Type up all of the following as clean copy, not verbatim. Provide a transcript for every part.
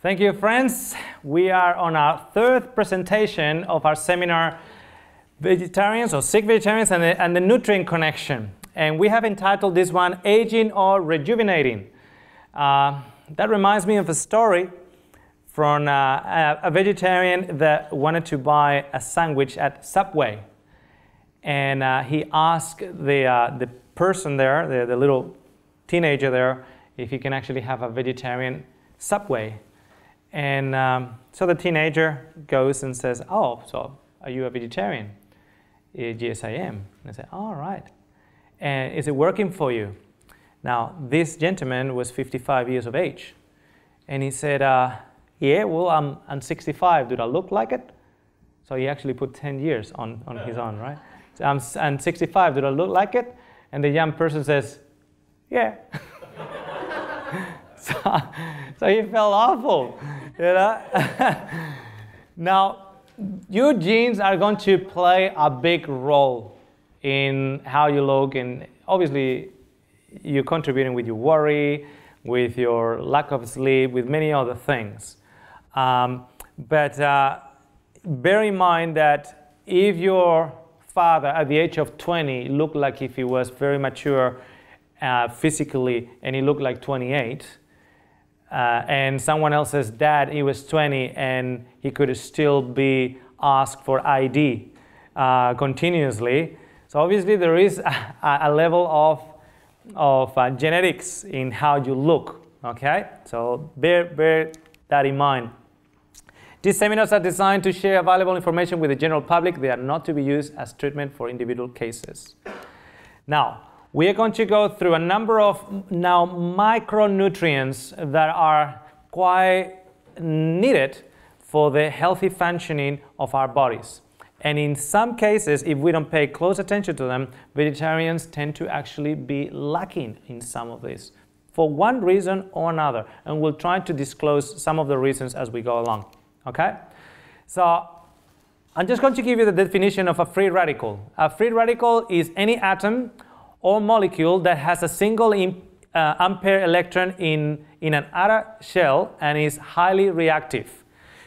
Thank you, friends. We are on our third presentation of our seminar, Vegetarians or Sick Vegetarians and the Nutrient Connection. And we have entitled this one, Aging or Rejuvenating. That reminds me of a story from a vegetarian that wanted to buy a sandwich at Subway. And he asked the person there, the little teenager there, if he can actually have a vegetarian Subway. And so the teenager goes and says, "Oh, so are you a vegetarian?" "Yes, I am." And I said, "All right. And is it working for you?" Now, this gentleman was 55 years of age. And he said, "Yeah, well, I'm 65. Do I look like it?" So he actually put 10 years on his own, right? So I'm 65. Do I look like it? And the young person says, "Yeah." So he felt awful, you know. Now, your genes are going to play a big role in how you look, and obviously you're contributing with your worry, with your lack of sleep, with many other things. But bear in mind that if your father at the age of 20 looked like if he was very mature physically and he looked like 28, and someone else's dad, he was 20 and he could still be asked for ID continuously. So obviously there is a level of genetics in how you look, okay? So bear that in mind. These seminars are designed to share valuable information with the general public. They are not to be used as treatment for individual cases. Now, we are going to go through a number of now micronutrients that are quite needed for the healthy functioning of our bodies. And in some cases, if we don't pay close attention to them, vegetarians tend to actually be lacking in some of these for one reason or another. And we'll try to disclose some of the reasons as we go along. Okay? So I'm just going to give you the definition of a free radical. A free radical is any atom or molecule that has a single ampere electron in an outer shell and is highly reactive.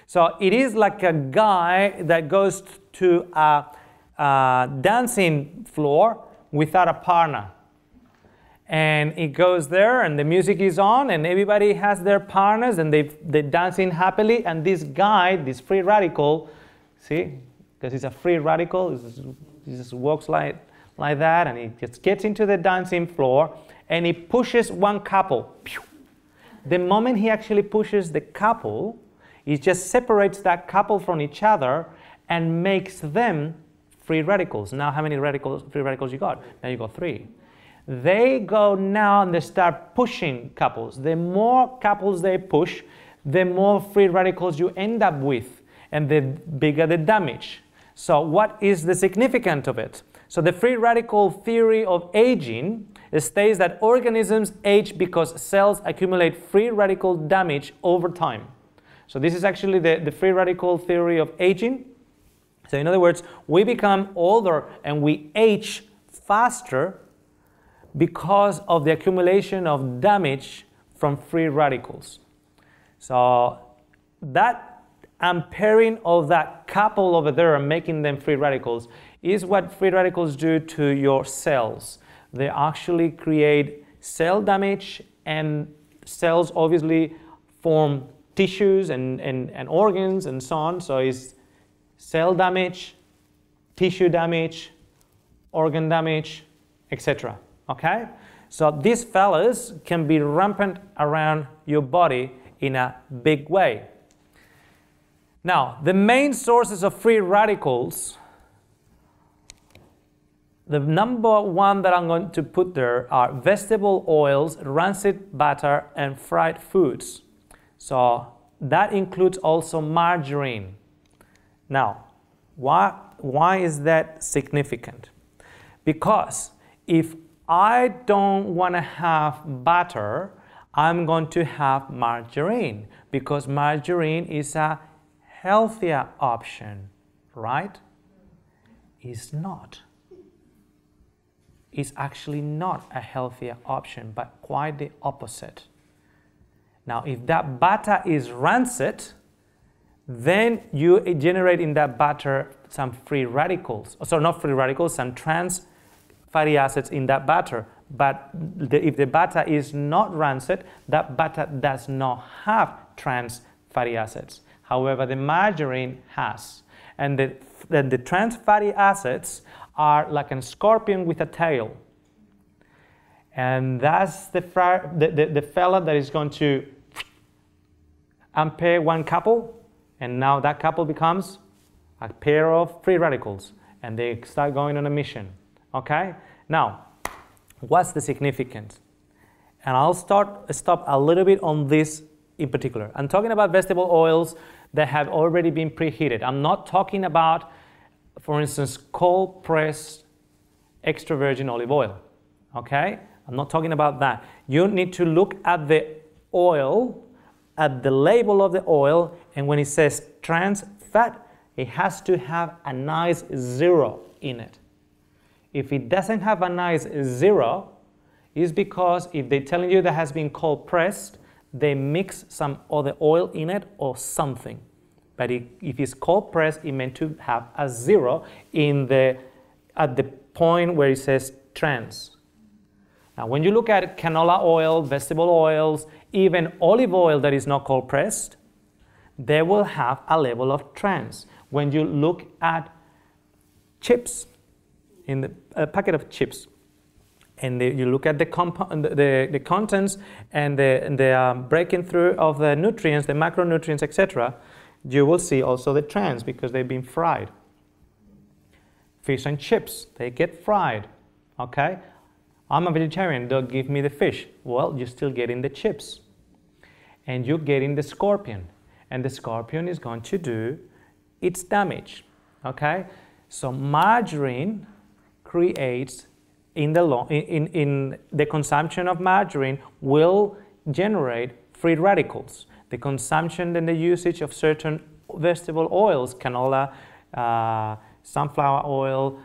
So it is like a guy that goes to a dancing floor without a partner. And he goes there and the music is on and everybody has their partners and they're dancing happily. And this guy, this free radical, see, because he's a free radical, he just walks like that, and he just gets into the dancing floor and he pushes one couple. The moment he actually pushes the couple, he just separates that couple from each other and makes them free radicals. Now, how many free radicals you got? Now you got 3. They go now and they start pushing couples. The more couples they push, the more free radicals you end up with, and the bigger the damage. So what is the significance of it? So the free radical theory of aging states that organisms age because cells accumulate free radical damage over time. So this is actually the free radical theory of aging. So in other words, we become older and we age faster because of the accumulation of damage from free radicals. So that ampering of that couple over there and making them free radicals is what free radicals do to your cells. They actually create cell damage, and cells obviously form tissues and organs and so on. So it's cell damage, tissue damage, organ damage, etc. Okay? So these fellas can be rampant around your body in a big way. Now, the main sources of free radicals, the number one that I'm going to put there are vegetable oils, rancid butter, and fried foods. So that includes also margarine. Now, why is that significant? Because if I don't want to have butter, I'm going to have margarine, because margarine is a healthier option, right? It's not. It's actually not a healthier option, but quite the opposite. Now, if that butter is rancid, then you generate in that butter some free radicals. Sorry, not free radicals, some trans fatty acids in that butter. But if the butter is not rancid, that butter does not have trans fatty acids. However, the margarine has. And the trans fatty acids are like a scorpion with a tail. And that's the fella that is going to unpair one couple, and now that couple becomes a pair of free radicals, and they start going on a mission. Okay? Now, what's the significance? And I'll stop a little bit on this in particular. I'm talking about vegetable oils that have already been preheated. I'm not talking about, for instance, cold-pressed extra virgin olive oil. Okay? I'm not talking about that. You need to look at the oil, at the label of the oil, and when it says trans fat, it has to have a nice 0 in it. If it doesn't have a nice 0, it's because if they're telling you that has been cold pressed, they mix some other oil in it or something. But if it's cold pressed, it meant to have a 0 at the point where it says trans. Now, when you look at canola oil, vegetable oils, even olive oil that is not cold pressed, they will have a level of trans. When you look at chips, in a packet of chips, and you look at the contents and the breaking through of the nutrients, the macronutrients, etc., you will see also the trans because they've been fried. Fish and chips, they get fried. Okay? I'm a vegetarian, don't give me the fish. Well, you're still getting the chips. And you're getting the scorpion. And the scorpion is going to do its damage. Okay? So margarine creates, in the consumption of margarine will generate free radicals. The consumption and the usage of certain vegetable oils, canola, sunflower oil,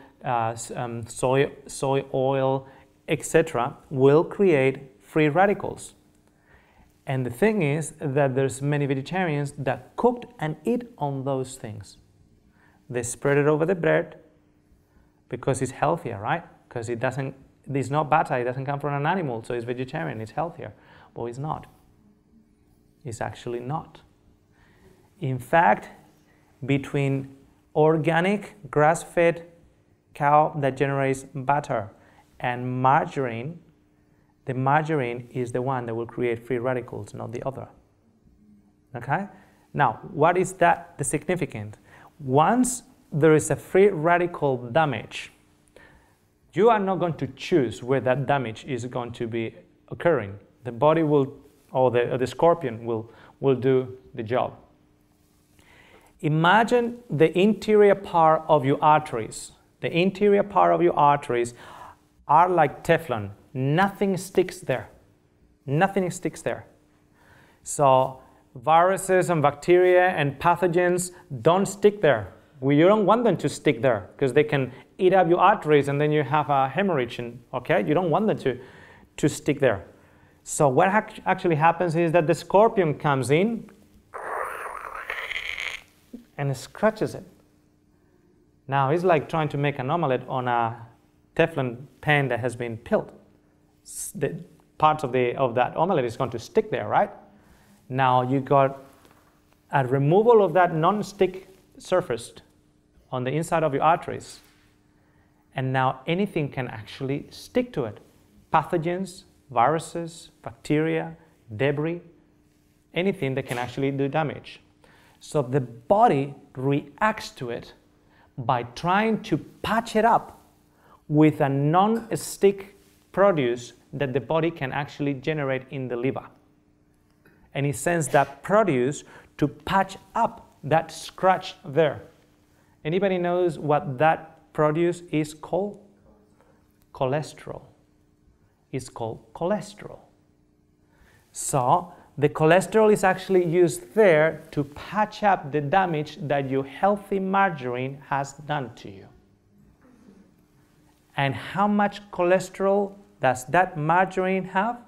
soy oil, etc., will create free radicals. And the thing is that there's many vegetarians that cooked and eat on those things. They spread it over the bread because it's healthier, right? Because it's not butter, it doesn't come from an animal, so it's vegetarian, it's healthier. But it's not. It's actually not. In fact, between organic grass-fed cow that generates butter and margarine, the margarine is the one that will create free radicals, not the other. Okay? Now, what is the significance? Once there is a free radical damage, you are not going to choose where that damage is going to be occurring. The body will, or the scorpion will do the job. Imagine the interior part of your arteries. The interior part of your arteries are like Teflon. Nothing sticks there. Nothing sticks there. So viruses and bacteria and pathogens don't stick there. You don't want them to stick there because they can eat up your arteries and then you have a hemorrhage. Okay? You don't want them to stick there. So what actually happens is that the scorpion comes in and scratches it. Now it's like trying to make an omelette on a Teflon pan that has been peeled. The parts of that omelette is going to stick there, right? Now you got a removal of that non-stick surface on the inside of your arteries. And now anything can actually stick to it. Pathogens, viruses, bacteria, debris, anything that can actually do damage. So the body reacts to it by trying to patch it up with a non-stick produce that the body can actually generate in the liver. And it sends that produce to patch up that scratch there. Anybody knows what that produce is called? Cholesterol. It's called cholesterol. So the cholesterol is actually used there to patch up the damage that your healthy margarine has done to you. And how much cholesterol does that margarine have?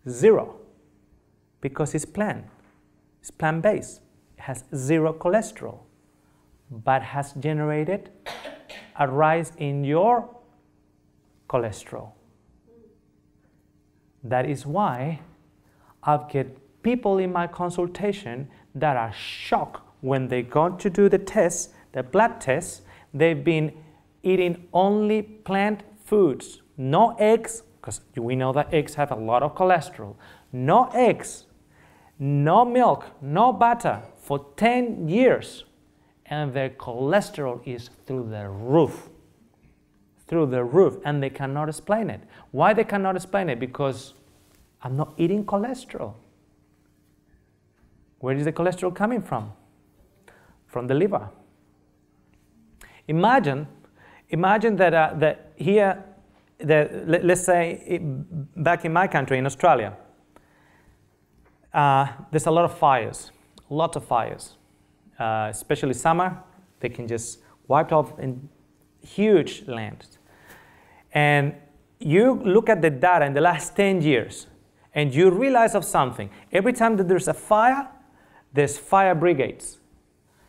0. because it's plant-based. It has zero cholesterol, but has generated a rise in your cholesterol. That is why I've get people in my consultation that are shocked when they go to do the test, the blood test. They've been eating only plant foods, no eggs, because we know that eggs have a lot of cholesterol, no eggs, no milk, no butter for 10 years, and their cholesterol is through the roof. Through the roof, and they cannot explain it. Why they cannot explain it? Because I'm not eating cholesterol. Where is the cholesterol coming from? From the liver. Imagine that here, let's say back in my country, in Australia, there's a lot of fires, lots of fires, especially summer. They can just wipe off in huge lands. And you look at the data in the last 10 years, and you realize of something. Every time that there's a fire, there's fire brigades.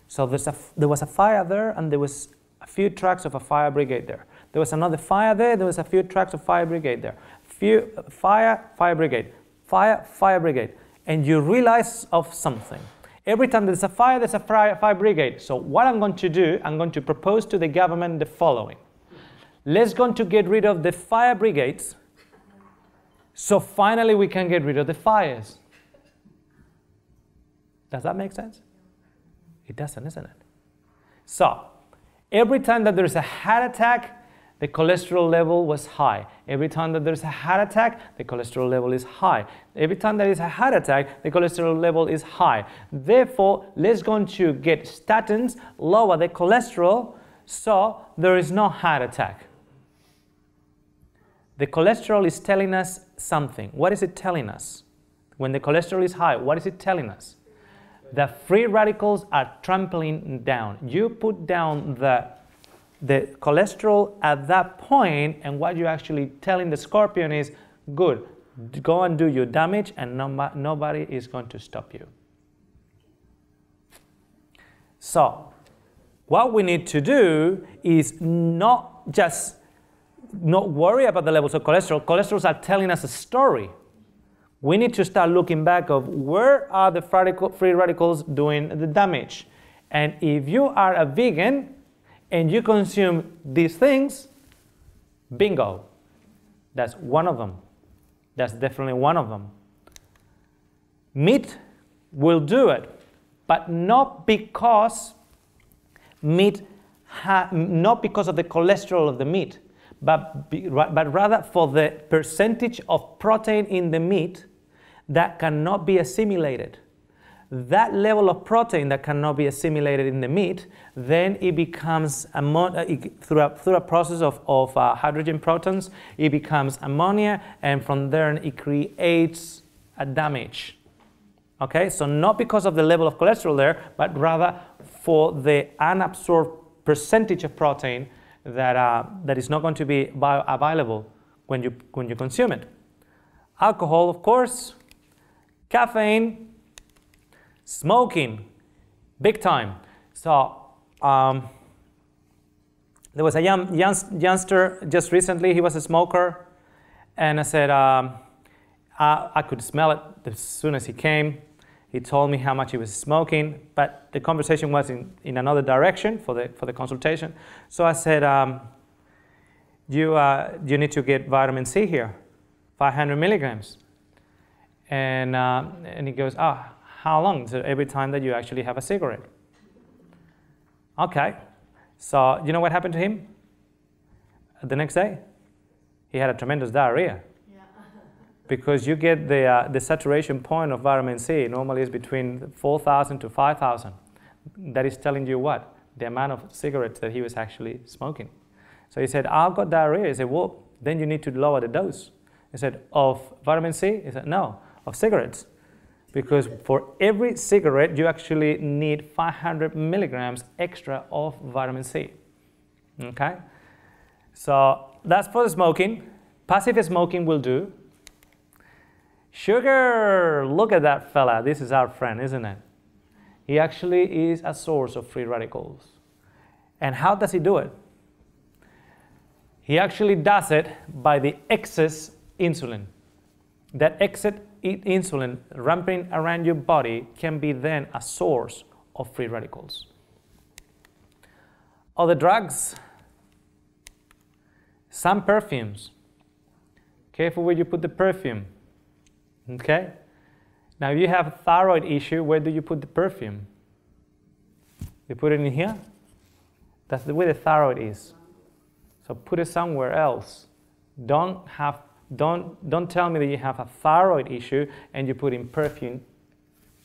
So there was a fire there, and there was a few trucks of a fire brigade there. There was another fire there was a few trucks of fire brigade there. Fire brigade, fire brigade. And you realize of something. Every time there's a fire brigade. So what I'm going to do, I'm going to propose to the government the following. Let's go to get rid of the fire brigades, so finally we can get rid of the fires. Does that make sense? It doesn't, isn't it? So, every time that there's a heart attack, the cholesterol level was high. Every time that there's a heart attack, the cholesterol level is high. Every time there is a heart attack, the cholesterol level is high. Therefore, let's go to get statins, lower the cholesterol, so there is no heart attack. The cholesterol is telling us something. What is it telling us? When the cholesterol is high, what is it telling us? The free radicals are trampling down. You put down the cholesterol at that point, and what you're actually telling the scorpion is, good, go and do your damage, and nobody is going to stop you. So, what we need to do is not worry about the levels of cholesterol. Cholesterols are telling us a story. We need to start looking back of where are the free radicals doing the damage. And if you are a vegan and you consume these things, bingo, that's one of them. That's definitely one of them. Meat will do it, but not because not because of the cholesterol of the meat, but rather for the percentage of protein in the meat that cannot be assimilated. That level of protein that cannot be assimilated in the meat, then it becomes through a process of hydrogen protons, it becomes ammonia, and from there it creates a damage. Okay, so not because of the level of cholesterol there, but rather for the unabsorbed percentage of protein that is not going to be bioavailable when you consume it. Alcohol, of course, caffeine, smoking, big time. So there was a youngster just recently, he was a smoker, and I said, I could smell it as soon as he came. He told me how much he was smoking, but the conversation was in another direction for the consultation. So I said, you need to get vitamin C here, 500 milligrams. And he goes, how long? So every time that you actually have a cigarette. Okay, so you know what happened to him? The next day, he had a tremendous diarrhea. Because you get the saturation point of vitamin C normally is between 4,000 to 5,000. That is telling you what? The amount of cigarettes that he was actually smoking. So he said, I've got diarrhea. He said, well, then you need to lower the dose. He said, of vitamin C? He said, no, of cigarettes. Because for every cigarette, you actually need 500 milligrams extra of vitamin C. Okay? So that's for the smoking. Passive smoking will do. Sugar, look at that fella. This is our friend, isn't it? He actually is a source of free radicals. And how does he do it? He actually does it by the excess insulin. That excess insulin ramping around your body can be then a source of free radicals. Other drugs, some perfumes. Careful where you put the perfume. Okay? Now, if you have a thyroid issue, where do you put the perfume? You put it in here? That's the way the thyroid is. So put it somewhere else. Don't tell me that you have a thyroid issue and you put in perfume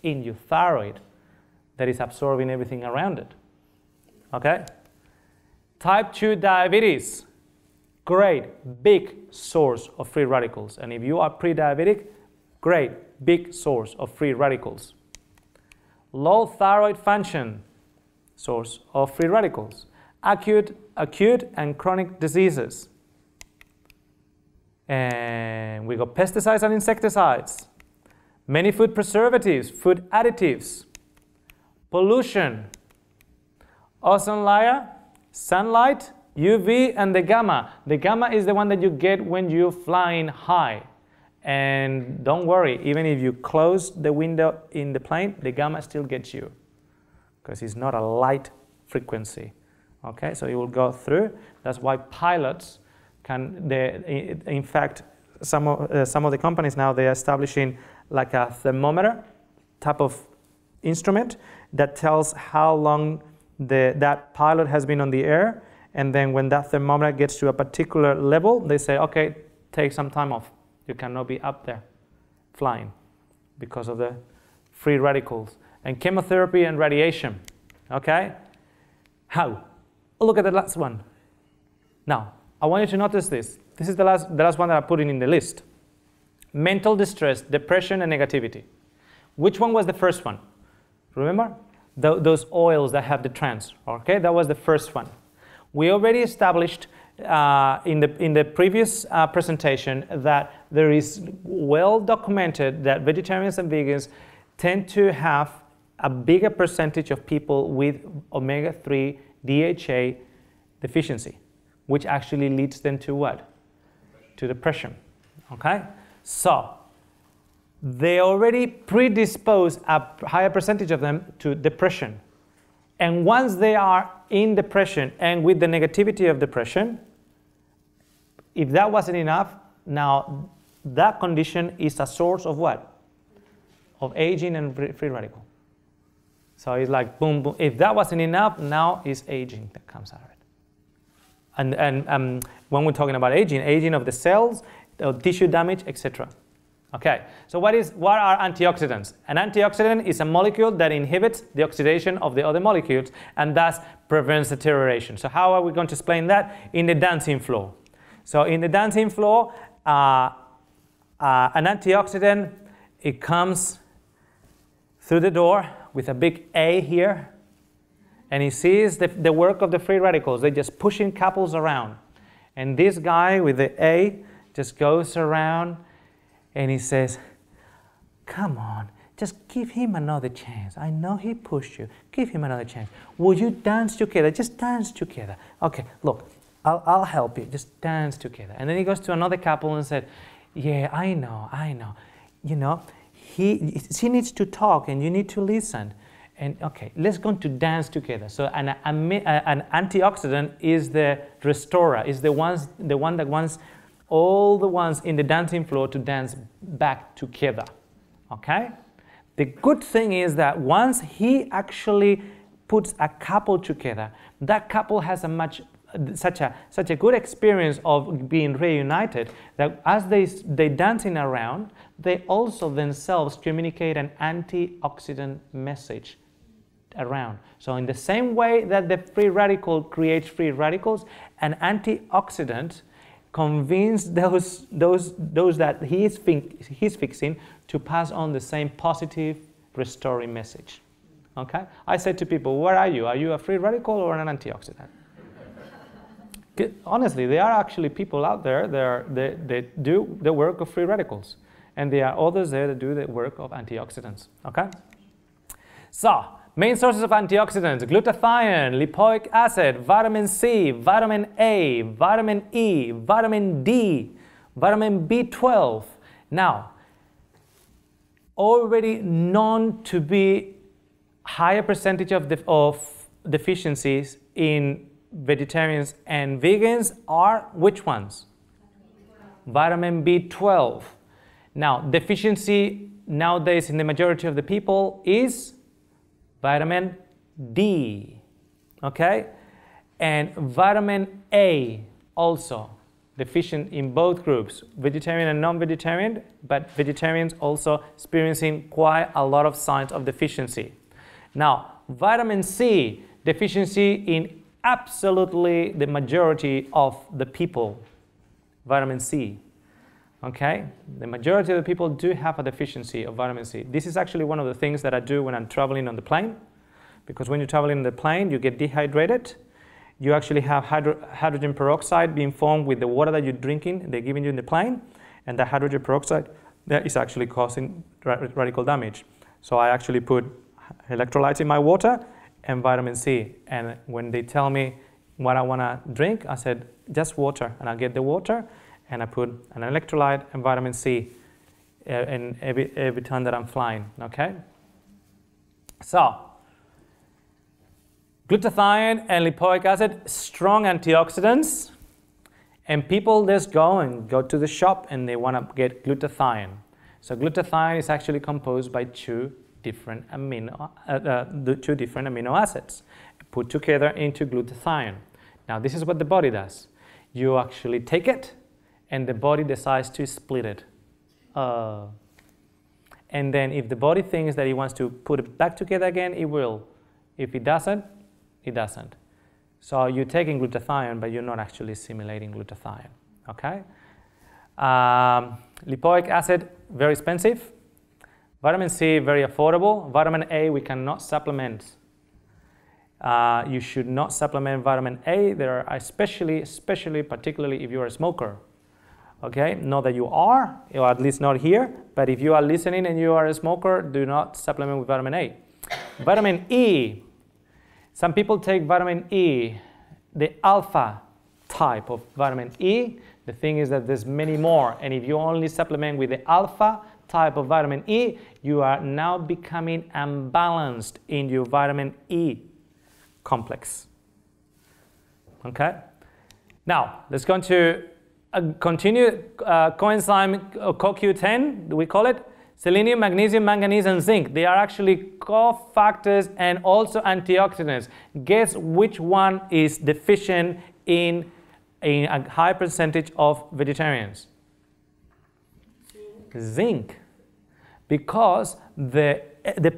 in your thyroid that is absorbing everything around it. Okay? Type 2 diabetes. Great, big source of free radicals. And if you are pre-diabetic, great, big source of free radicals. Low thyroid function, source of free radicals. Acute and chronic diseases. And we got pesticides and insecticides. Many food preservatives, food additives. Pollution. Ozone layer, sunlight, UV, and the gamma. The gamma is the one that you get when you're flying high. And don't worry, even if you close the window in the plane, the gamma still gets you, because it's not a light frequency. Okay, so it will go through. That's why pilots can, in fact, some of the companies now, they're establishing like a thermometer type of instrument that tells how long that pilot has been on the air. And then when that thermometer gets to a particular level, they say, okay, take some time off. You cannot be up there flying because of the free radicals. And chemotherapy and radiation. Okay? How? Look at the last one. Now, I want you to notice this. This is the last one that I put in the list. Mental distress, depression, and negativity. Which one was the first one? Remember? Those oils that have the trans. Okay, that was the first one. We already established in the previous presentation that there is well documented that vegetarians and vegans tend to have a bigger percentage of people with omega-3 DHA deficiency, which actually leads them to what? To depression. Okay? So, they already predispose a higher percentage of them to depression. And once they are in depression and with the negativity of depression, if that wasn't enough, now that condition is a source of what? Of aging and free radical. So it's like boom, boom. If that wasn't enough, now it's aging that comes out of it. And when we're talking about aging of the cells, tissue damage, etc. Okay, so what are antioxidants? An antioxidant is a molecule that inhibits the oxidation of the other molecules and thus prevents deterioration. So how are we going to explain that? In the dancing floor. So in the dancing floor, an antioxidant, it comes through the door with a big A here, and he sees the work of the free radicals. They're just pushing couples around. And this guy with the A just goes around and he says, come on, just give him another chance. I know he pushed you. Give him another chance. Will you dance together? Just dance together. Okay, look, I'll help you. Just dance together. And then he goes to another couple and said, yeah, I know. You know, she needs to talk and you need to listen. And okay, let's go to dance together. So an antioxidant is the restorer, is the one that wants all the ones in the dancing floor to dance back together. Okay? The good thing is that once he actually puts a couple together, that couple has such a good experience of being reunited that as they dancing around, they also themselves communicate an antioxidant message around. So in the same way that the free radical creates free radicals, an antioxidant convince those that he's fixing to pass on the same positive restoring message. Okay? I said to people, where are you? Are you a free radical or an antioxidant? Honestly, there are actually people out there that do the work of free radicals. and there are others there that do the work of antioxidants. Okay? So, main sources of antioxidants: glutathione, lipoic acid, vitamin C, vitamin A, vitamin E, vitamin D, vitamin B12. Now, already known to be higher percentage of deficiencies in vegetarians and vegans are which ones? Vitamin B12. Now, deficiency nowadays in the majority of the people is vitamin D, okay? And vitamin A also deficient in both groups, vegetarian and non-vegetarian, but vegetarians also experiencing quite a lot of signs of deficiency. Now, vitamin C deficiency in absolutely the majority of the people, vitamin C. Okay, the majority of the people do have a deficiency of vitamin C. This is actually one of the things that I do when I'm traveling on the plane, because when you're traveling on the plane, you get dehydrated. You actually have hydrogen peroxide being formed with the water that you're drinking, they're giving you in the plane, and the hydrogen peroxide that is actually causing radical damage. So I actually put electrolytes in my water and vitamin C. And when they tell me what I want to drink, I said, just water. And I get the water, and I put an electrolyte and vitamin C in every time that I'm flying, okay? So, glutathione and lipoic acid, strong antioxidants, and people just go to the shop and they want to get glutathione. So glutathione is actually composed by two different amino acids put together into glutathione. Now this is what the body does. You actually take it, and the body decides to split it. And then if the body thinks that it wants to put it back together again, it will. If it doesn't, it doesn't. So you're taking glutathione, but you're not actually assimilating glutathione, okay? Lipoic acid, very expensive. Vitamin C, very affordable. Vitamin A, we cannot supplement. You should not supplement vitamin A. There are especially, particularly if you're a smoker. Okay, not that you are, or at least not here, but if you are listening and you are a smoker, do not supplement with vitamin A. Vitamin E. Some people take vitamin E, the alpha type of vitamin E. The thing is that there's many more, and if you only supplement with the alpha type of vitamin E, you are now becoming unbalanced in your vitamin E complex. Okay? Now, let's go into continue coenzyme CoQ10, we call it. Selenium, magnesium, manganese, and zinc. They are actually cofactors and also antioxidants. Guess which one is deficient in a high percentage of vegetarians? Zinc. Because the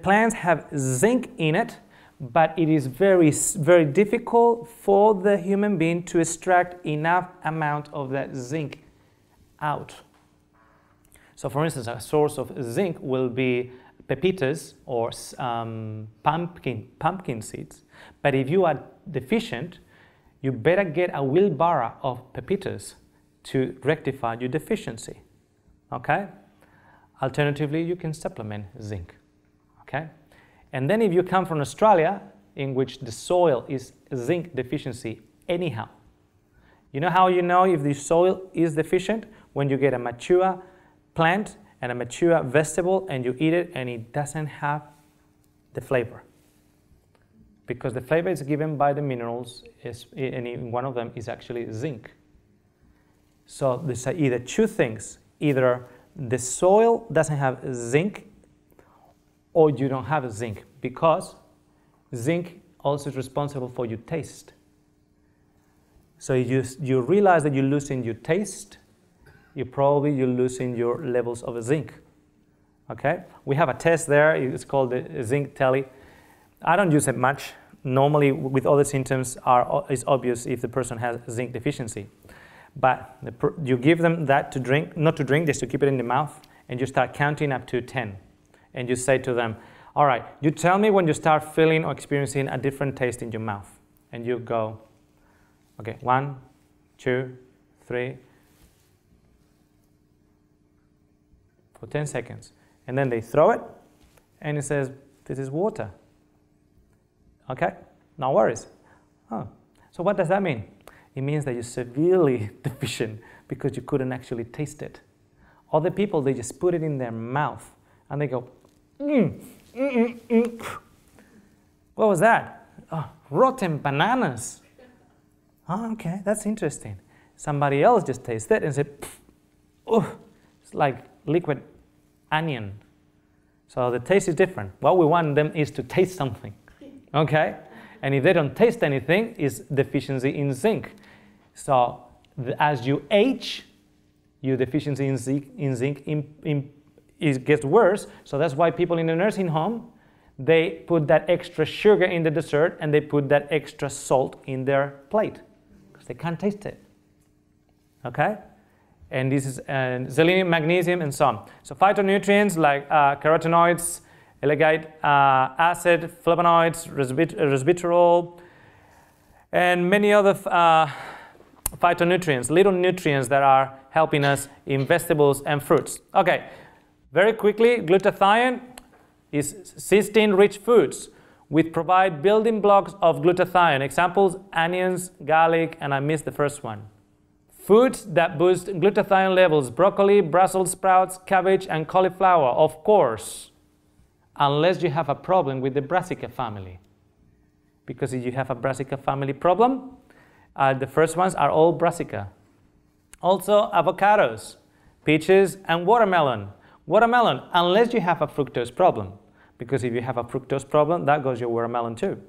plants have zinc in it, but it is very, very difficult for the human being to extract enough amount of that zinc out. So for instance, a source of zinc will be pepitas or pumpkin seeds. But if you are deficient, you better get a wheelbarrow of pepitas to rectify your deficiency. Okay? Alternatively, you can supplement zinc. Okay? And then if you come from Australia, in which the soil is zinc deficiency anyhow. You know how you know if the soil is deficient? When you get a mature plant and a mature vegetable and you eat it and it doesn't have the flavor. Because the flavor is given by the minerals, and one of them is actually zinc. So there's either two things. Either the soil doesn't have zinc, or you don't have zinc, because zinc also is responsible for your taste. So you realize that you're losing your taste, you're losing your levels of zinc. Okay? We have a test there, it's called the zinc tally. I don't use it much. Normally with other symptoms it's obvious if the person has zinc deficiency. But you give them that to drink, not to drink, just to keep it in the mouth, and you start counting up to 10. And you say to them, all right, you tell me when you start feeling or experiencing a different taste in your mouth. And you go, okay, 1, 2, 3, for 10 seconds. And then they throw it, and it says, this is water. Okay, no worries. Oh. So what does that mean? It means that you're severely deficient because you couldn't actually taste it. Other people, they just put it in their mouth, and they go, What was that? Oh, rotten bananas. Oh, okay, that's interesting. Somebody else just tasted it and said, oh, it's like liquid onion. So the taste is different. What we want them is to taste something, okay? And if they don't taste anything, it's deficiency in zinc. So as you age, your deficiency in zinc it gets worse. So that's why people in the nursing home, they put that extra sugar in the dessert and they put that extra salt in their plate because they can't taste it. Okay? And this is selenium, magnesium, and so on. So phytonutrients like carotenoids, ellagic acid, flavonoids, resveratrol, and many other phytonutrients, little nutrients that are helping us in vegetables and fruits. Okay, very quickly, glutathione is cysteine-rich foods which provide building blocks of glutathione. Examples, onions, garlic, and I missed the first one. Foods that boost glutathione levels, broccoli, Brussels sprouts, cabbage, and cauliflower, of course, unless you have a problem with the brassica family. Because if you have a brassica family problem, the first ones are all brassica. Also, avocados, peaches, and watermelon. Watermelon, unless you have a fructose problem. Because if you have a fructose problem, that goes your watermelon too.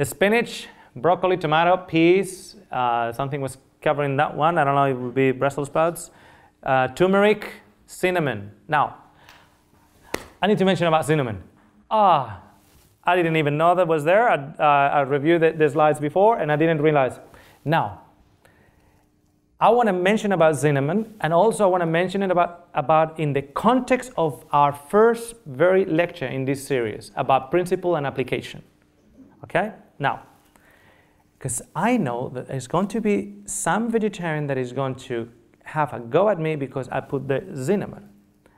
Spinach, broccoli, tomato, peas, something was covering that one. I don't know, it would be Brussels sprouts. Turmeric, cinnamon. Now, I need to mention about cinnamon. I didn't even know that was there. I reviewed the slides before and I didn't realize. Now, I want to mention about cinnamon, and also I want to mention it about in the context of our first very lecture in this series about principle and application. Okay? Now, because I know that there's going to be some vegetarian that is going to have a go at me because I put the cinnamon.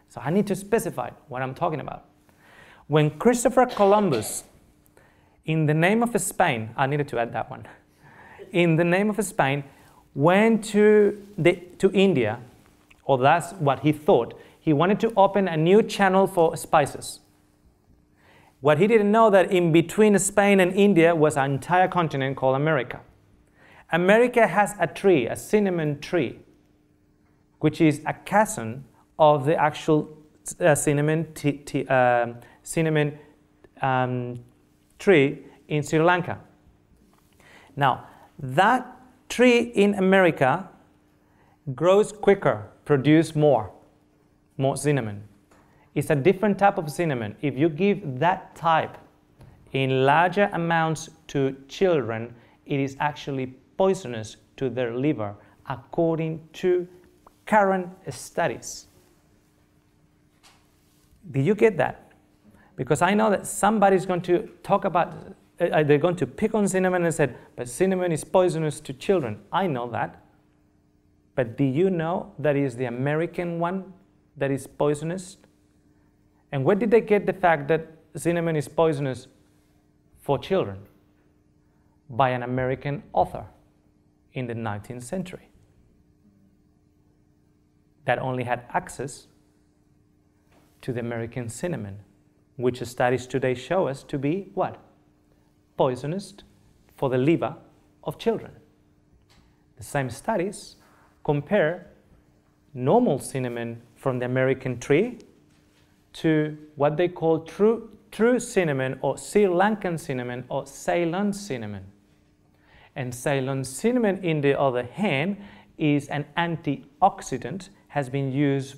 So I need to specify what I'm talking about. When Christopher Columbus, in the name of Spain, I needed to add that one, in the name of Spain, went to India, or that's what he thought. He wanted to open a new channel for spices. What he didn't know that in between Spain and India was an entire continent called America. America has a tree, a cinnamon tree, which is a cousin of the actual cinnamon tree in Sri Lanka. Now, that tree in America grows quicker, produces more cinnamon. It's a different type of cinnamon. If you give that type in larger amounts to children, it is actually poisonous to their liver, according to current studies. Did you get that? Because I know that somebody's going to talk about, they're going to pick on cinnamon and said, but cinnamon is poisonous to children. I know that. But do you know that is the American one that is poisonous? And where did they get the fact that cinnamon is poisonous for children? By an American author in the 19th century that only had access to the American cinnamon, which studies today show us to be what? Poisonous for the liver of children. The same studies compare normal cinnamon from the American tree to what they call true cinnamon, or Sri Lankan cinnamon, or Ceylon cinnamon. And Ceylon cinnamon, in the other hand, is an antioxidant, has been used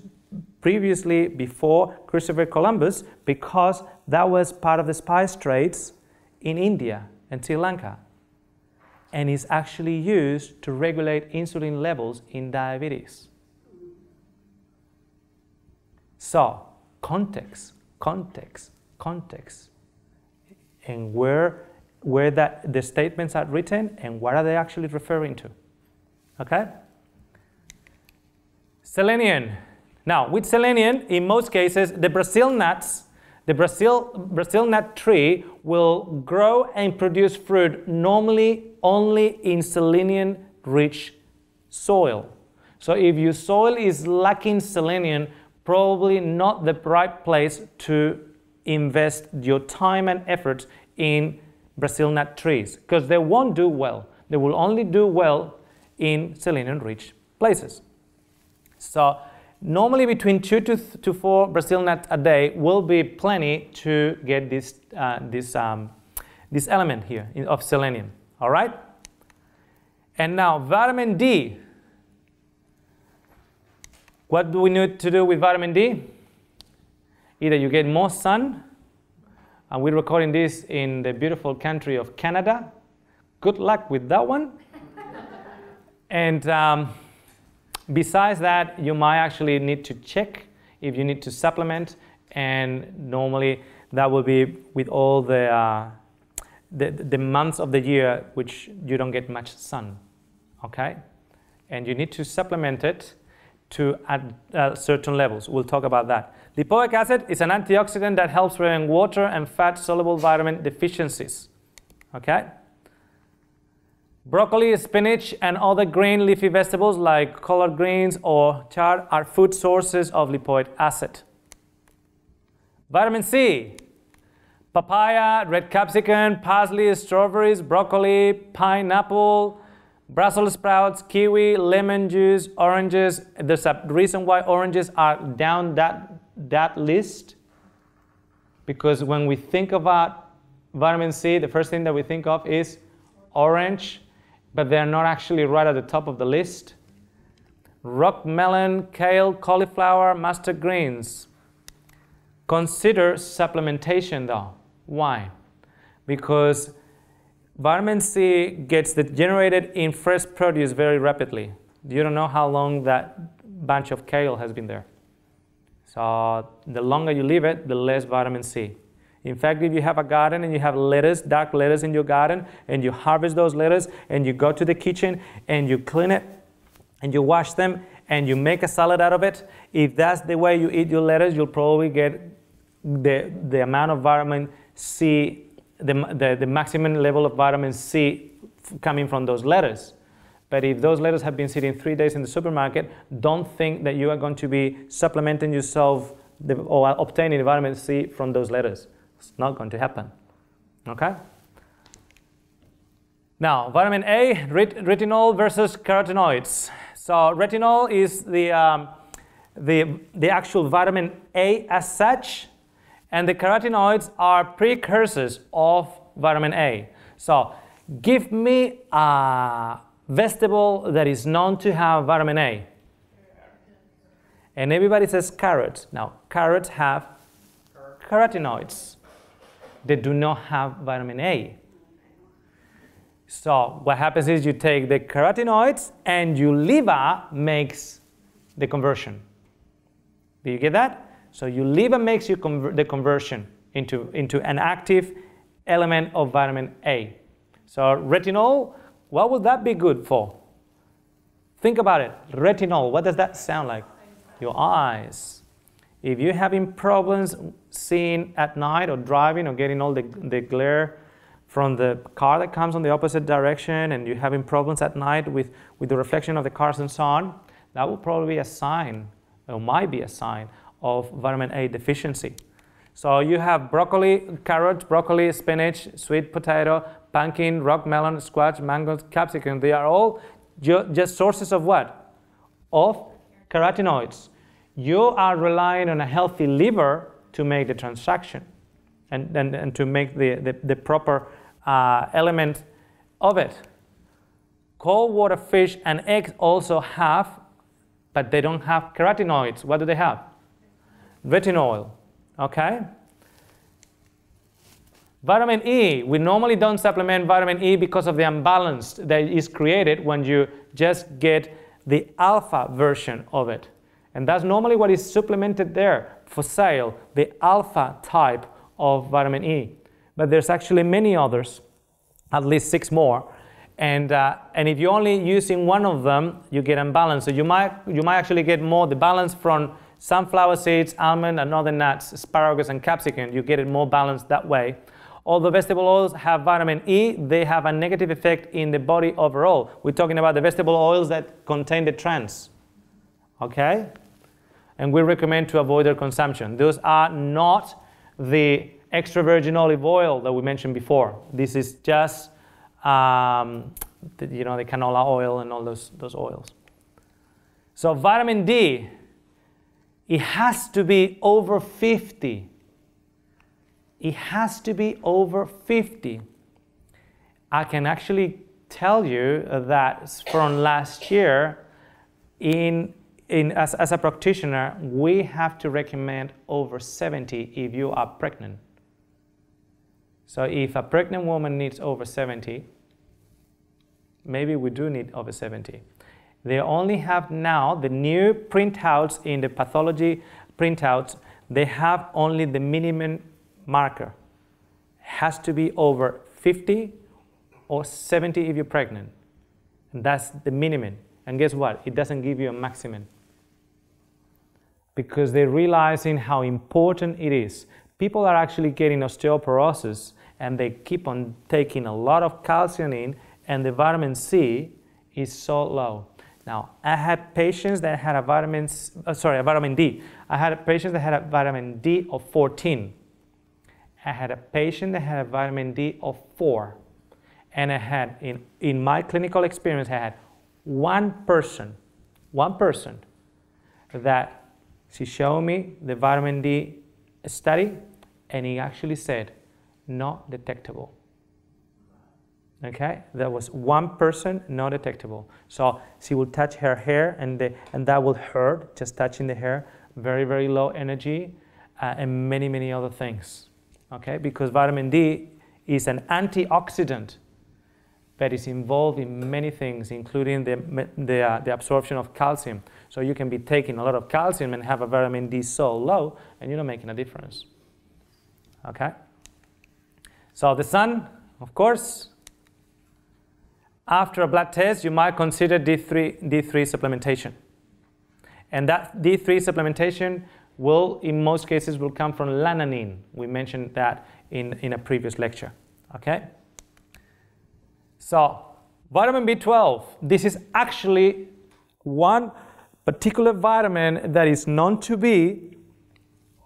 previously before Christopher Columbus, because that was part of the spice trades in India and Sri Lanka, and is actually used to regulate insulin levels in diabetes. So, context, and where the statements are written and what are they actually referring to. Okay? Selenium, Now, with selenium, in most cases, the Brazil nuts, the Brazil nut tree will grow and produce fruit normally only in selenium-rich soil. So if your soil is lacking selenium, probably not the right place to invest your time and effort in Brazil nut trees, because they won't do well. They will only do well in selenium-rich places. So normally between 2 to 4 Brazil nuts a day will be plenty to get this element here of selenium. All right? And now vitamin D. What do we need to do with vitamin D? Either you get more sun, and we're recording this in the beautiful country of Canada. Good luck with that one. And besides that, you might actually need to check if you need to supplement, and normally that will be with all the months of the year which you don't get much sun, okay? And you need to supplement it to at certain levels. We'll talk about that. Lipoic acid is an antioxidant that helps prevent water and fat-soluble vitamin deficiencies, okay? Broccoli, spinach, and other green leafy vegetables like collard greens or chard are food sources of lipoic acid. Vitamin C. Papaya, red capsicum, parsley, strawberries, broccoli, pineapple, Brussels sprouts, kiwi, lemon juice, oranges. There's a reason why oranges are down that list, because when we think about vitamin C, the first thing that we think of is orange, but they're not actually right at the top of the list. Rock melon, kale, cauliflower, mustard greens. Consider supplementation though. Why? Because vitamin C gets generated in fresh produce very rapidly. You don't know how long that bunch of kale has been there. So the longer you leave it, the less vitamin C. In fact, if you have a garden and you have lettuce, dark lettuce in your garden, and you harvest those lettuce, and you go to the kitchen and you clean it, and you wash them, and you make a salad out of it, if that's the way you eat your lettuce, you'll probably get the amount of vitamin C, the maximum level of vitamin C coming from those lettuce. But if those lettuce have been sitting 3 days in the supermarket, don't think that you are going to be supplementing yourself or obtaining vitamin C from those lettuce. It's not going to happen. Okay? Now, vitamin A, retinol versus carotenoids. So retinol is the actual vitamin A as such, and the carotenoids are precursors of vitamin A. So give me a vegetable that is known to have vitamin A. And everybody says carrots. Now, carrots have carotenoids. They do not have vitamin A. So what happens is you take the carotenoids and your liver makes the conversion. Do you get that? So your liver makes you the conversion into an active element of vitamin A. So retinol, what would that be good for? Think about it. Retinol, what does that sound like? Your eyes. If you're having problems seeing at night or driving or getting all the glare from the car that comes on the opposite direction, and you're having problems at night with the reflection of the cars and so on, that will probably be a sign, or might be a sign, of vitamin A deficiency. So you have broccoli, carrots, broccoli, spinach, sweet potato, pumpkin, rock melon, squash, mango, capsicum. They are all just sources of what? Of carotenoids. You are relying on a healthy liver to make the transaction and to make the proper element of it. Cold water fish and eggs also have, but they don't have carotenoids. What do they have? Retinol, okay? Vitamin E, we normally don't supplement vitamin E because of the imbalance that is created when you just get the alpha version of it. And that's normally what is supplemented there for sale, the alpha type of vitamin E. But there's actually many others, at least 6 more. And if you're only using one of them, you get imbalance. So you might actually get more the balance from sunflower seeds, almond and other nuts, asparagus and capsicum. You get it more balanced that way. Although vegetable oils have vitamin E, they have a negative effect in the body overall. We're talking about the vegetable oils that contain the trans. Okay? And we recommend to avoid their consumption. Those are not the extra virgin olive oil that we mentioned before. This is just, the canola oil and all those oils. So vitamin D, it has to be over 50. It has to be over 50. I can actually tell you that from last year, as a practitioner, we have to recommend over 70 if you are pregnant. So if a pregnant woman needs over 70, maybe we do need over 70. They only have now the new printouts in the pathology printouts, they have only the minimum marker. Has to be over 50 or 70 if you're pregnant. And that's the minimum. And guess what? It doesn't give you a maximum. Because they're realizing how important it is. People are actually getting osteoporosis and they keep on taking a lot of calcium in, and the vitamin C is so low. Now, I had patients that had a vitamin D. I had patients that had a vitamin D of 14. I had a patient that had a vitamin D of 4. And I had, in my clinical experience, I had one person that she showed me the vitamin D study, and he actually said, not detectable. Okay, there was one person not detectable. So she will touch her hair, and that will hurt, just touching the hair, very, very low energy, and many, many other things. Okay, because vitamin D is an antioxidant that is involved in many things, including the absorption of calcium. So you can be taking a lot of calcium and have a vitamin D so low, and you're not making a difference. Okay? So the sun, of course. After a blood test, you might consider D3 supplementation. And that D3 supplementation will, in most cases, will come from lanolin. We mentioned that in a previous lecture. Okay? So, vitamin B12. This is actually one particular vitamin that is known to be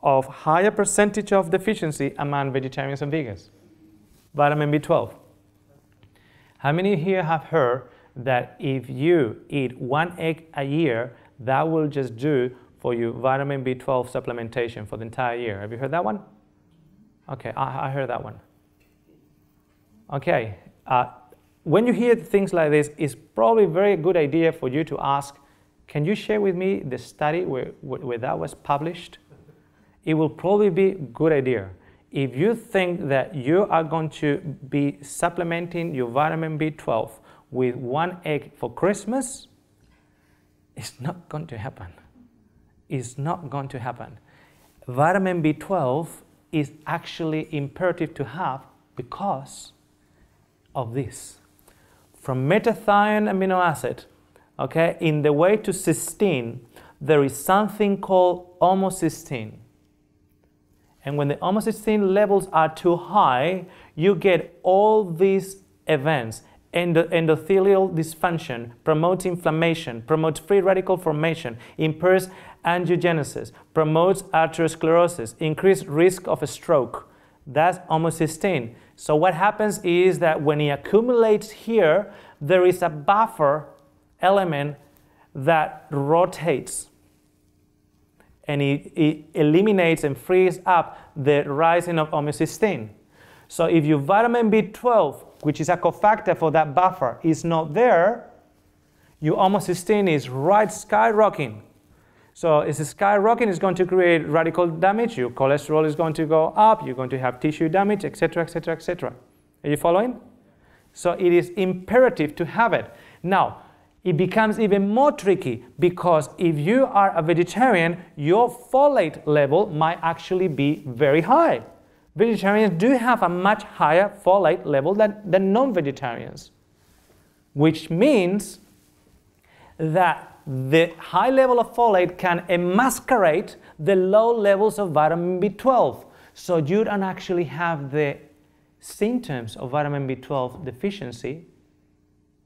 of higher percentage of deficiency among vegetarians and vegans. Vitamin B12. How many here have heard that if you eat 1 egg a year, that will just do for you vitamin B12 supplementation for the entire year? Have you heard that one? Okay, I heard that one. Okay, when you hear things like this, it's probably a very good idea for you to ask, can you share with me the study where that was published? It will probably be a good idea. If you think that you are going to be supplementing your vitamin B12 with 1 egg for Christmas, it's not going to happen. It's not going to happen. Vitamin B12 is actually imperative to have because of this. From metathionein amino acid, okay, in the way to cysteine, there is something called homocysteine. And when the homocysteine levels are too high, you get all these events. Endothelial dysfunction, promotes inflammation, promotes free radical formation, impairs angiogenesis, promotes arteriosclerosis, increased risk of a stroke. That's homocysteine. So what happens is that when it accumulates here, there is a buffer element that rotates. And it eliminates and frees up the rising of homocysteine. So if your vitamin B12, which is a cofactor for that buffer, is not there, your homocysteine is right skyrocketing. So as it's skyrocketing, it's going to create radical damage. Your cholesterol is going to go up. You're going to have tissue damage, etc., etc., etc. Are you following? So it is imperative to have it. Now, it becomes even more tricky because if you are a vegetarian, your folate level might actually be very high. Vegetarians do have a much higher folate level than non-vegetarians, which means that the high level of folate can emasculate the low levels of vitamin B12. So you don't actually have the symptoms of vitamin B12 deficiency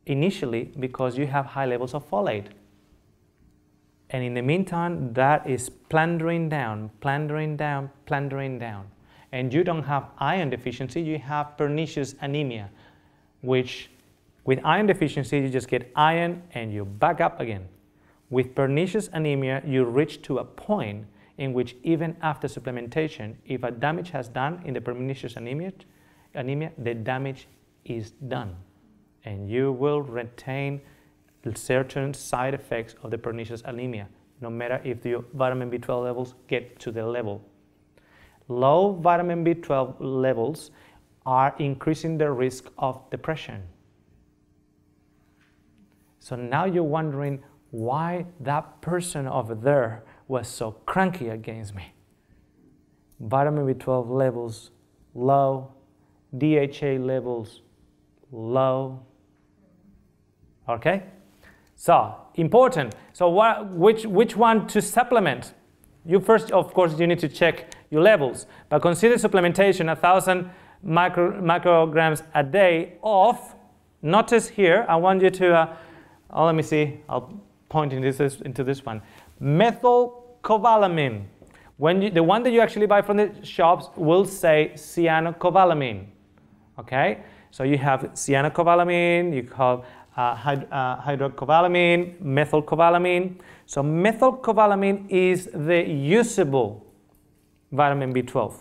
initially because you have high levels of folate. And in the meantime, that is plundering down, plundering down, plundering down. And you don't have iron deficiency, you have pernicious anemia, which with iron deficiency, you just get iron and you back up again. With pernicious anemia, you reach to a point in which even after supplementation, if a damage has done in the pernicious anemia, the damage is done. And you will retain certain side effects of the pernicious anemia, no matter if the vitamin B12 levels get to the level. Low vitamin B12 levels are increasing the risk of depression. So now you're wondering why that person over there was so cranky against me. Vitamin B12 levels low, DHA levels low. Okay? So, important. So which one to supplement? You first, of course, you need to check your levels. But consider supplementation, 1,000 micrograms a day of, notice here, I want you to, let me see, I'll point into this one. Methylcobalamin. The one that you actually buy from the shops will say cyanocobalamin. Okay? So you have cyanocobalamin, you have hydrocobalamin, methylcobalamin. So methylcobalamin is the usable vitamin B12.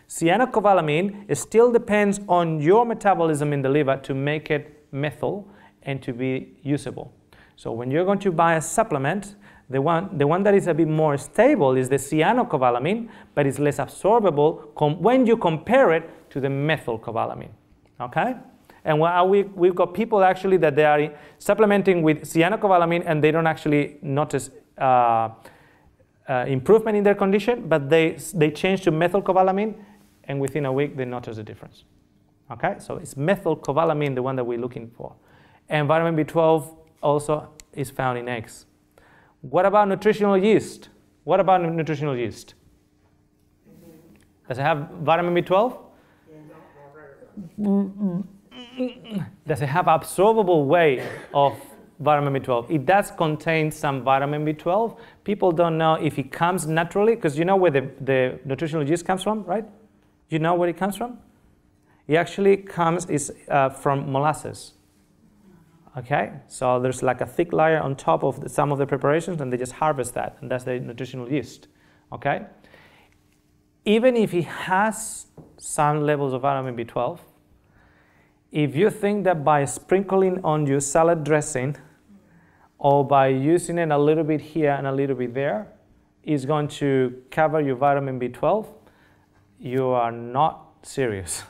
Cyanocobalamin still depends on your metabolism in the liver to make it methyl and to be usable. So when you're going to buy a supplement, the one that is a bit more stable is the cyanocobalamin, but it's less absorbable when you compare it to the methylcobalamin. Okay? And we've got people actually that they are supplementing with cyanocobalamin and they don't actually notice improvement in their condition, but they change to methylcobalamin and within a week they notice the difference. Okay? So it's methylcobalamin, the one that we're looking for. And vitamin B12 also is found in eggs. What about nutritional yeast? What about nutritional yeast? Does it have vitamin B12? Does it have absorbable way of vitamin B12? It does contain some vitamin B12. People don't know if it comes naturally, because you know where the nutritional yeast comes from, right? You know where it comes from? It actually comes from molasses. Okay, so there's like a thick layer on top of some of the preparations, and they just harvest that, and that's the nutritional yeast. Okay, even if it has some levels of vitamin B12, if you think that by sprinkling on your salad dressing or by using it a little bit here and a little bit there is going to cover your vitamin B12, you are not serious.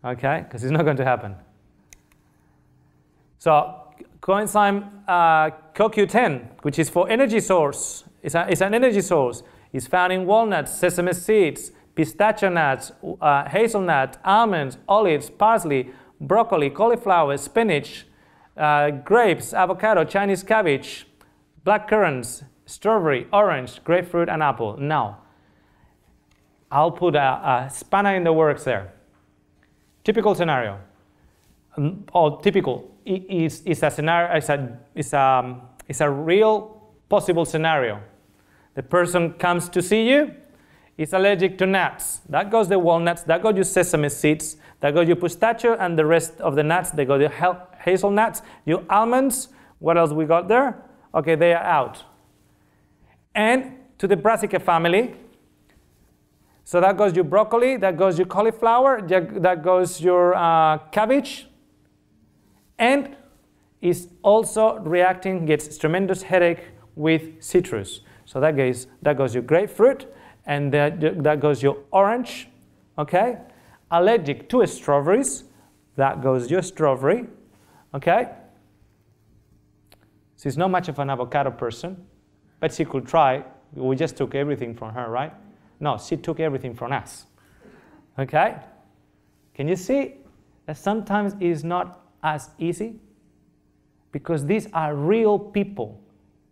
Okay, because it's not going to happen. So coenzyme CoQ10, which is for energy source, it's an energy source. It's found in walnuts, sesame seeds, pistachio nuts, hazelnut, almonds, olives, parsley, broccoli, cauliflower, spinach, grapes, avocado, Chinese cabbage, black currants, strawberry, orange, grapefruit, and apple. Now, I'll put a spanner in the works there. Typical scenario, or typical. It's a scenario. It's a real possible scenario. The person comes to see you. Is allergic to nuts. That goes the walnuts. That goes your sesame seeds. That goes your pistachio and the rest of the nuts. They go the hazelnuts. Your almonds. What else we got there? Okay, they are out. And to the brassica family. So that goes your broccoli. That goes your cauliflower. That goes your cabbage. And is also reacting, gets tremendous headache with citrus. So that goes your grapefruit, and that goes your orange, okay? Allergic to strawberries, that goes your strawberry, okay? She's not much of an avocado person, but she could try. We just took everything from her, right? No, she took everything from us, okay? Can you see that sometimes it's not as easy? because these are real people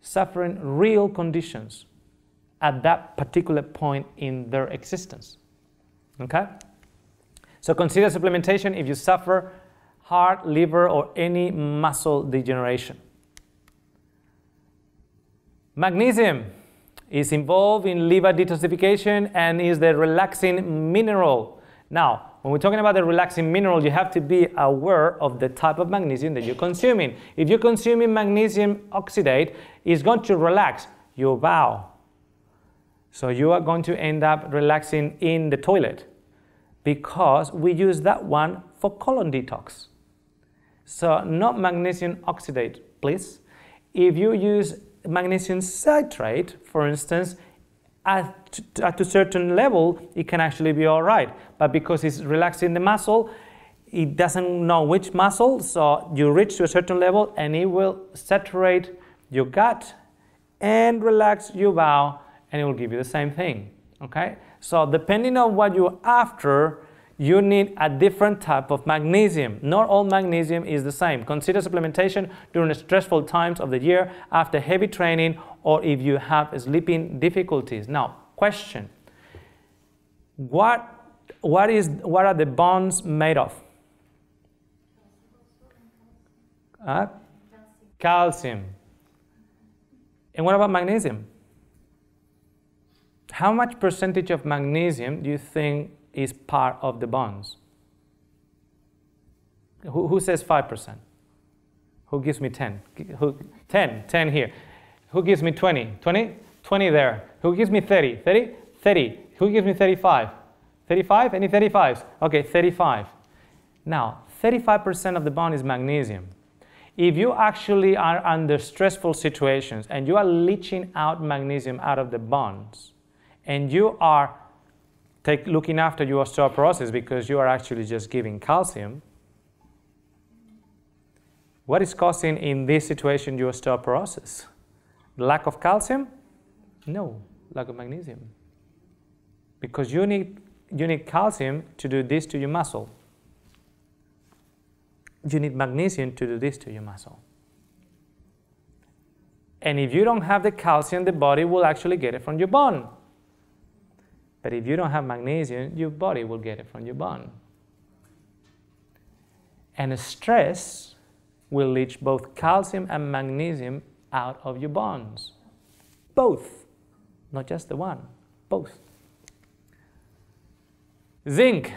suffering real conditions at that particular point in their existence. Okay? So consider supplementation if you suffer heart, liver, or any muscle degeneration. Magnesium is involved in liver detoxification and is the relaxing mineral. Now, when we're talking about the relaxing mineral, you have to be aware of the type of magnesium that you're consuming. If you're consuming magnesium oxidate, it's going to relax your bowel. So you are going to end up relaxing in the toilet because we use that one for colon detox. So not magnesium oxidate, please. If you use magnesium citrate, for instance, at a certain level, it can actually be all right. But because it's relaxing the muscle, it doesn't know which muscle, so you reach to a certain level and it will saturate your gut and relax your bowel, and it will give you the same thing. Okay? So depending on what you're after, you need a different type of magnesium. Not all magnesium is the same. Consider supplementation during the stressful times of the year, after heavy training, or if you have sleeping difficulties. Now, question. What are the bones made of? Calcium. And what about magnesium? How much percentage of magnesium do you think is part of the bonds? Who says 5%? Who gives me 10? 10 here. Who gives me 20? 20? 20 there. Who gives me 30? 30? 30. Who gives me 35? 35? Any 35s? Okay, 35. Now, 35% of the bond is magnesium. If you actually are under stressful situations and you are leaching out magnesium out of the bonds, and you are looking after your osteoporosis because you are actually just giving calcium, what is causing in this situation your osteoporosis? Lack of calcium? No, lack of magnesium. Because you need calcium to do this to your muscle. You need magnesium to do this to your muscle. And if you don't have the calcium, the body will actually get it from your bone. But if you don't have magnesium, your body will get it from your bone. And stress will leach both calcium and magnesium out of your bones. Both. Not just the one. Both. Zinc.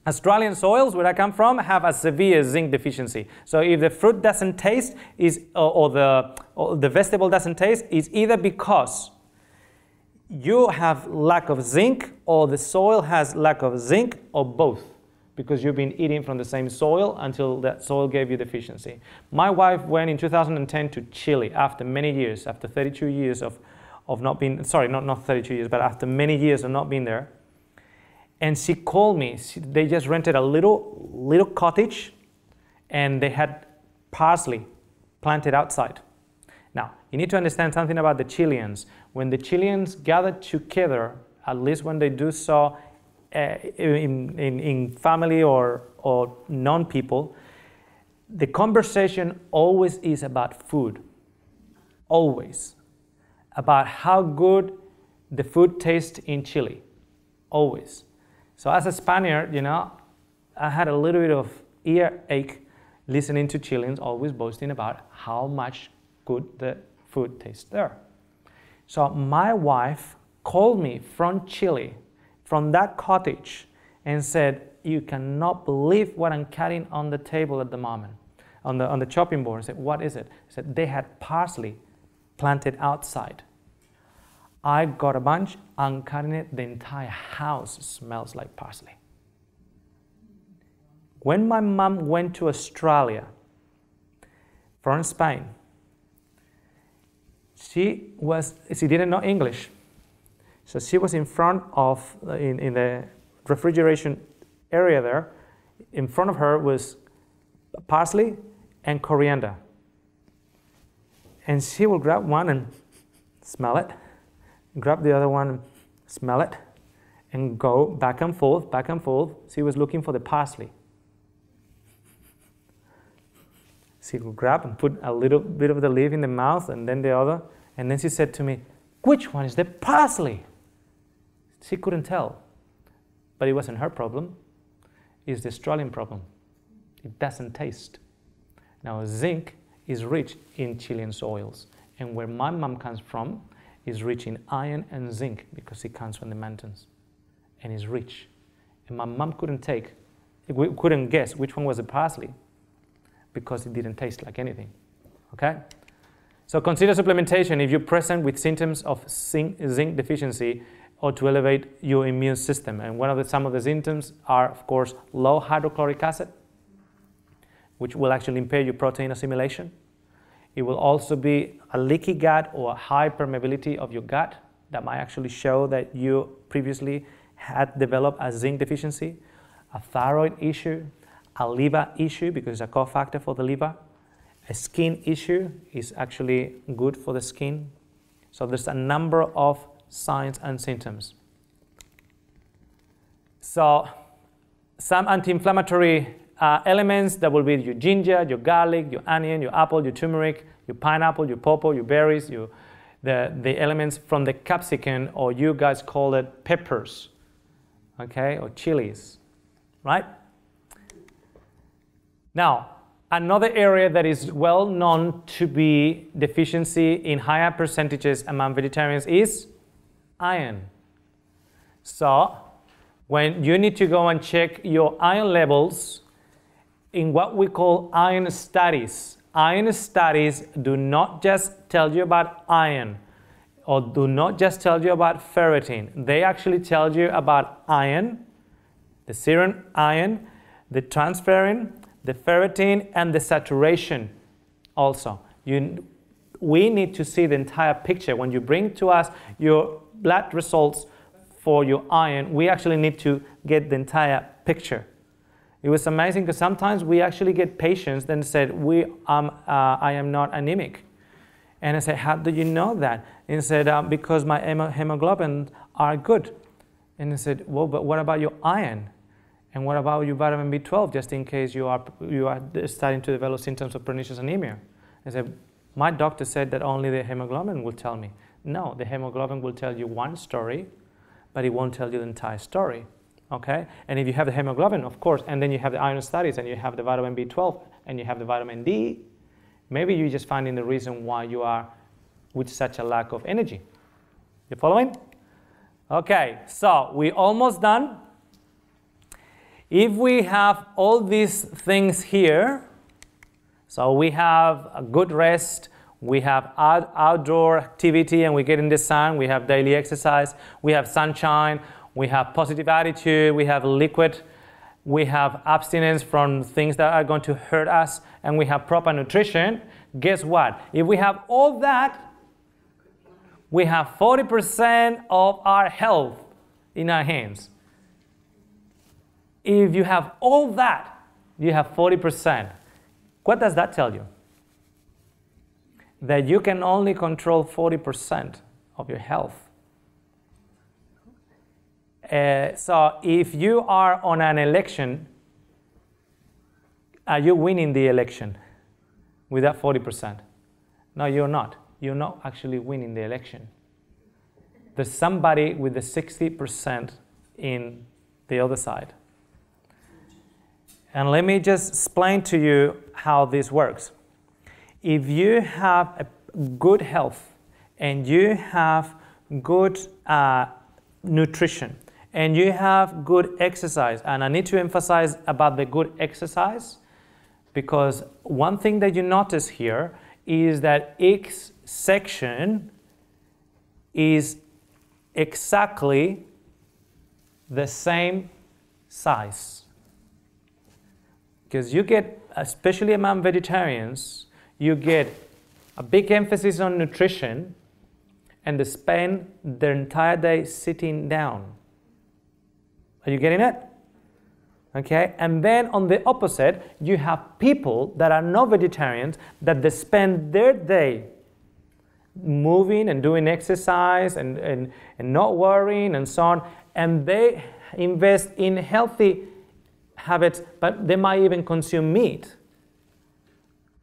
Australian soils, where I come from, have a severe zinc deficiency. So if the fruit doesn't taste, or the vegetable doesn't taste, it's either because you have lack of zinc, or the soil has lack of zinc, or both, because you've been eating from the same soil until that soil gave you deficiency. My wife went in 2010 to Chile after many years, after 32 years of not being, sorry, not 32 years, but after many years of not being there. And she called me. They just rented a little cottage, and they had parsley planted outside. Now, you need to understand something about the Chileans. When the Chileans gather together, at least when they do so in family or non-people, the conversation always is about food. Always. About how good the food tastes in Chile. Always. So as a Spaniard, you know, I had a little bit of earache listening to Chileans always boasting about how much good the food tastes there. So my wife called me from Chile, from that cottage, and said, "You cannot believe what I'm cutting on the table at the moment, on the chopping board." I said, "What is it?" I said, "They had parsley planted outside. I got a bunch, I'm cutting it, the entire house smells like parsley." When my mom went to Australia from Spain, she didn't know English. So she was in front of, in the refrigeration area there, in front of her was parsley and coriander. And she will grab one and smell it, grab the other one, smell it, and go back and forth, back and forth. She was looking for the parsley. She would grab and put a little bit of the leaf in the mouth and then the other. And then she said to me, which one is the parsley? She couldn't tell. But it wasn't her problem. It's the Australian problem. It doesn't taste. Now, zinc is rich in Chilean soils. And where my mom comes from is rich in iron and zinc because it comes from the mountains. And it's rich. And my mom couldn't guess which one was the parsley because it didn't taste like anything. Okay? So consider supplementation if you're present with symptoms of zinc deficiency or to elevate your immune system. And some of the symptoms are, of course, low hydrochloric acid, which will actually impair your protein assimilation. It will also be a leaky gut or a high permeability of your gut that might actually show that you previously had developed a zinc deficiency, a thyroid issue, a liver issue because it's a cofactor for the liver, a skin issue is actually good for the skin. So there's a number of signs and symptoms. So some anti-inflammatory elements that will be your ginger, your garlic, your onion, your apple, your turmeric, your pineapple, your pawpaw, your berries, the elements from the capsicum, or you guys call it peppers, okay, or chilies, right? Now, another area that is well known to be deficiency in higher percentages among vegetarians is iron. So, when you need to go and check your iron levels in what we call iron studies do not just tell you about iron or do not just tell you about ferritin. They actually tell you about iron, the serum iron, the transferrin, the ferritin, and the saturation also. We need to see the entire picture. When you bring to us your blood results for your iron, we actually need to get the entire picture. It was amazing because sometimes we actually get patients that said, I am not anemic. And I said, how do you know that? And he said, because my hemoglobin are good. And I said, well, but what about your iron? And what about your vitamin B12, just in case you are starting to develop symptoms of pernicious anemia? I said, my doctor said that only the hemoglobin will tell me. No, the hemoglobin will tell you one story, but it won't tell you the entire story. Okay? And if you have the hemoglobin, of course, and then you have the iron studies, and you have the vitamin B12, and you have the vitamin D, maybe you're just finding the reason why you are with such a lack of energy. You following? Okay, so we're almost done. If we have all these things here, so we have a good rest, we have outdoor activity and we get in the sun, we have daily exercise, we have sunshine, we have positive attitude, we have liquid, we have abstinence from things that are going to hurt us, and we have proper nutrition. Guess what? If we have all that, we have 40% of our health in our hands. If you have all that, you have 40%. What does that tell you? That you can only control 40% of your health. So if you are on an election, are you winning the election with that 40%? No, you're not. You're not actually winning the election. There's somebody with the 60% in the other side. And let me just explain to you how this works. If you have a good health and you have good nutrition and you have good exercise, and I need to emphasize about the good exercise, because one thing that you notice here is that each section is exactly the same size. Because you get, especially among vegetarians, you get a big emphasis on nutrition and they spend their entire day sitting down. Are you getting it? Okay, and then on the opposite, you have people that are not vegetarians that they spend their day moving and doing exercise and not worrying and so on, and they invest in healthy habits, but they might even consume meat.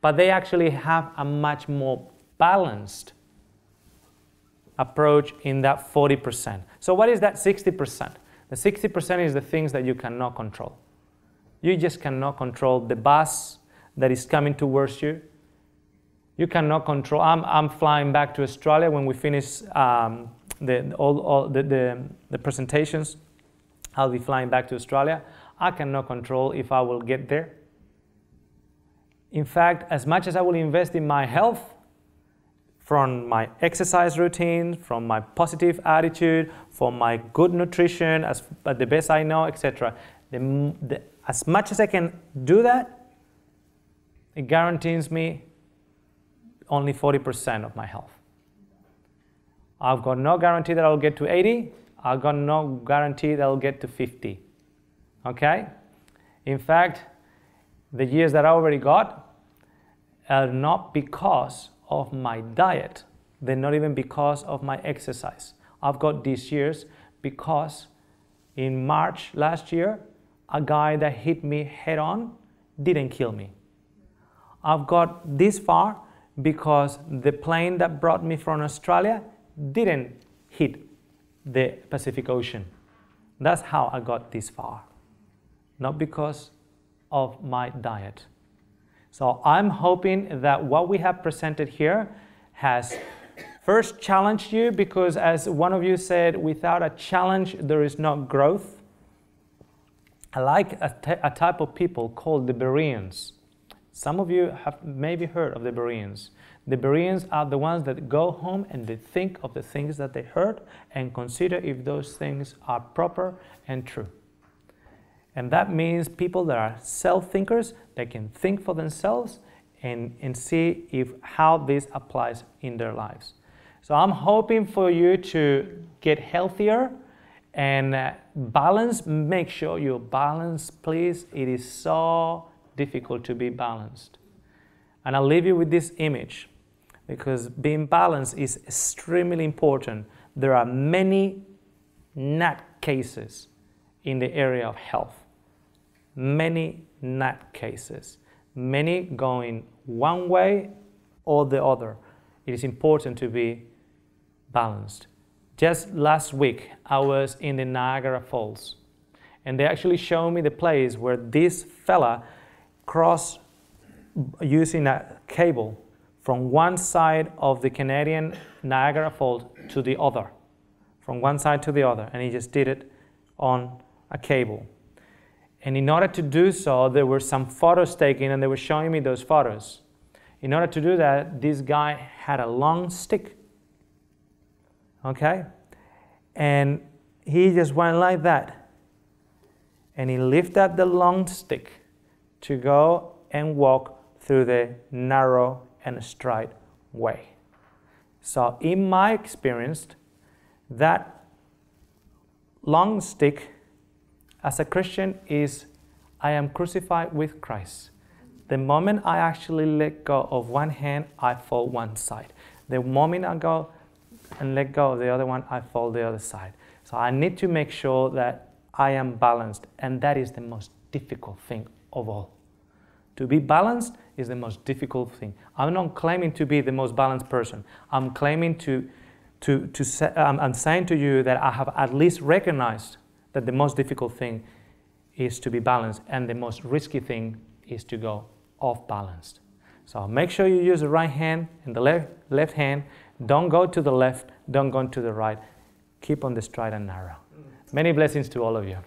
but they actually have a much more balanced approach in that 40%. So what is that 60%? The 60% is the things that you cannot control. You just cannot control the bus that is coming towards you. You cannot control. I'm flying back to Australia when we finish the presentations. I'll be flying back to Australia. I cannot control if I will get there. In fact, as much as I will invest in my health, from my exercise routine, from my positive attitude, from my good nutrition, as the best I know, etc., as much as I can do that, it guarantees me only 40% of my health. I've got no guarantee that I'll get to 80. I've got no guarantee that I'll get to 50. Okay? In fact, the years that I already got are not because of my diet. They're not even because of my exercise. I've got these years because in March last year, a guy that hit me head on didn't kill me. I've got this far because the plane that brought me from Australia didn't hit the Pacific Ocean. That's how I got this far, not because of my diet. So I'm hoping that what we have presented here has first challenged you, because as one of you said, without a challenge, there is no growth. I like a type of people called the Bereans. Some of you have maybe heard of the Bereans. The Bereans are the ones that go home and they think of the things that they heard and consider if those things are proper and true. And that means people that are self-thinkers, that can think for themselves and see how this applies in their lives. So I'm hoping for you to get healthier and balance. Make sure you're balanced, please. It is so difficult to be balanced. And I'll leave you with this image, because being balanced is extremely important. There are many nutcases in the area of health. Many nutcases. Many going one way or the other. It is important to be balanced. Just last week, I was in the Niagara Falls, and they actually showed me the place where this fella crossed using a cable from one side of the Canadian Niagara Falls to the other, from one side to the other, and he just did it on a cable. And in order to do so, there were some photos taken, and they were showing me those photos. In order to do that, this guy had a long stick, okay? And he just went like that. And he lifted the long stick to go and walk through the narrow and straight way. So in my experience, that long stick as a Christian is, I am crucified with Christ. The moment I actually let go of one hand, I fall one side. The moment I go and let go of the other one, I fall the other side. So I need to make sure that I am balanced, and that is the most difficult thing of all. To be balanced is the most difficult thing. I'm not claiming to be the most balanced person. I'm claiming I'm saying to you that I have at least recognized that the most difficult thing is to be balanced, and the most risky thing is to go off balanced. So make sure you use the right hand and the left hand. Don't go to the left, don't go to the right. Keep on the straight and narrow. Many blessings to all of you.